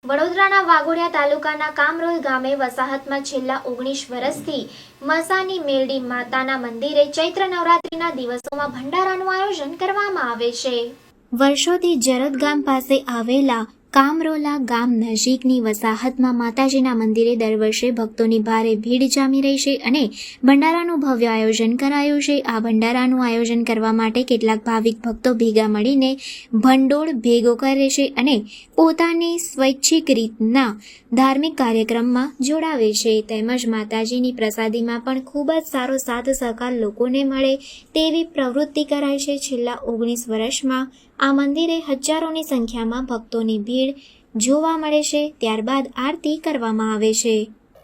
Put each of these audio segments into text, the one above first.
વડોદરાના વાઘોડિયા તાલુકાના કામરોલ ગામે વસાહતમાં છેલ્લા 19 વર્ષથી મસાની મેરડી માતાના મંદિરે ચૈત્ર નવરાત્રિના દિવસોમાં ભંડારાનું આયોજન કરવામાં આવે છે। વર્ષોથી જરદ ગામ પાસે આવેલા કામરોલા ગામ નજીકની વસાહતમાં માતાજીના મંદિરે દર વર્ષે ભક્તોની ભારે ભીડ જામી રહી છે અને ભંડારાનું ભવ્ય આયોજન કરાયું છે। આ ભંડારાનું આયોજન કરવા માટે કેટલાક ભાવિક ભક્તો ભેગા મળીને ભંડોળ ભેગો કરે છે અને પોતાની સ્વૈચ્છિક રીતના ધાર્મિક કાર્યક્રમમાં જોડાવે છે, તેમજ માતાજીની પ્રસાદીમાં પણ ખૂબ જ સારો સાથ સહકાર લોકોને મળે તેવી પ્રવૃત્તિ કરાય છે। છેલ્લા 19 વર્ષમાં આ મંદિરે હજારોની સંખ્યામાં ભક્તોની ભીડ જોવા મળે છે। ત્યારબાદ આરતી કરવામાં આવે છે।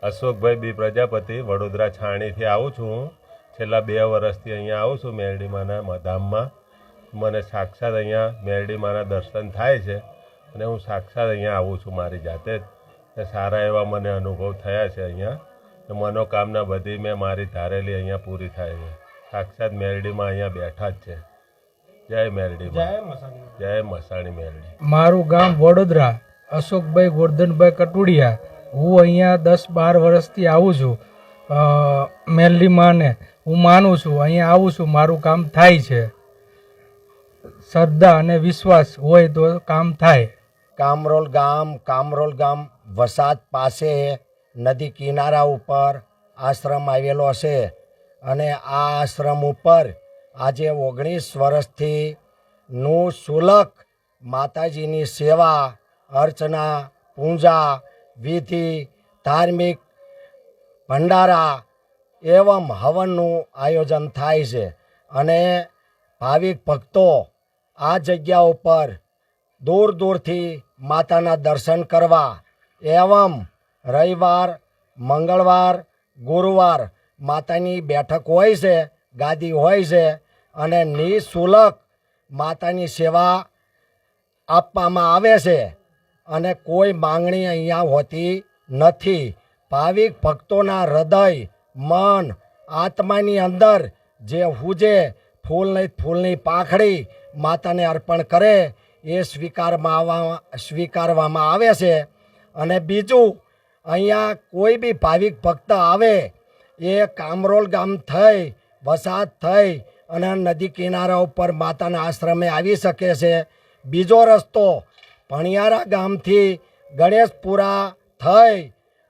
અશોકભાઈ બી પ્રજાપતિ વડોદરા છાણીથી આવું છું। છેલ્લા 2 વર્ષથી અહીંયા આવું છું મેરડી માના ધામમાં। મને સાક્ષાત અહીંયા મેરડી માના દર્શન થાય છે અને હું સાક્ષાત અહીંયા આવું છું મારી જાતે જ। સારા એવા મને અનુભવ થયા છે અહીંયા। મનોકામના બધી મેં મારી ધારેલી અહીંયા પૂરી થાય છે। સાક્ષાત મેરડીમાં અહીંયા બેઠા જ છે। જય મેરડી, જય મસાણી મેરડી। મારું ગામ વડોદરા, અશોકભાઈ ગોરધનભાઈ કટુડિયા। હું અહીંયા 10-12 વર્ષથી આવું છું। મેરડી માને હું માનું છું, અહીંયા આવું છું, મારું કામ થાય છે। શ્રદ્ધા અને વિશ્વાસ હોય તો કામ થાય। કામરોલ ગામ વસાત પાસે નદી કિનારા ઉપર આશ્રમ આવેલો છે અને આ આશ્રમ ઉપર આજે 19 વર્ષથી નું શુલ્ક માતાજીની સેવા, અર્ચના, પૂજા, વિધિ, ધાર્મિક ભંડારા એવં હવનનું આયોજન થાય છે અને ભાવિક ભક્તો આ જગ્યા ઉપર દૂર દૂરથી માતાના દર્શન કરવા એવં રવિવાર, મંગળવાર, ગુરુવાર માતાની બેઠક હોય છે, ગાદી હોય છે અને નિઃશુલ્ક માતાની સેવા આપવામાં આવે છે અને કોઈ માંગણી અહીંયા હોતી નથી। ભાવિક ભક્તોના હૃદય, મન, આત્માની અંદર જે હુજે ફૂલની પાંખડી માતાને અર્પણ કરે એ સ્વીકારવામાં આવે છે। અને બીજું, અહીંયા કોઈ બી ભાવિક ભક્ત આવે એ કામરોલ ગામ થઈ, વસાત થઈ અને નદી કિનારા ઉપર માતાના આશ્રમે આવી શકે છે। બીજો રસ્તો ભણિયારા ગામથી ગણેશપુરા થઈ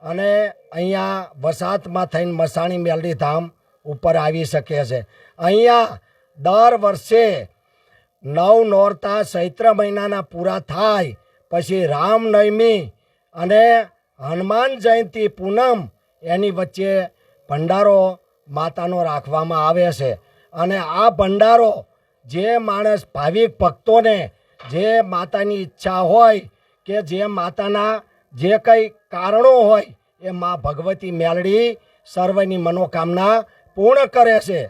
અને અહીંયા વસાતમાં થઈને મસાણી મેરડી ધામ ઉપર આવી શકે છે। અહીંયા દર વર્ષે 9 નોરતા ચૈત્ર મહિનાના પૂરા થાય પછી રામનવમી અને હનુમાન જયંતિ પૂનમ એની વચ્ચે ભંડારો માતાનો રાખવામાં આવે છે અને આ ભંડારો જે માણસ ભાવિક ભક્તોને જે માતાની ઈચ્છા હોય કે જે માતાના જે કંઈ કારણો હોય એ મા ભગવતી મેલડી સર્વની મનોકામના પૂર્ણ કરે છે।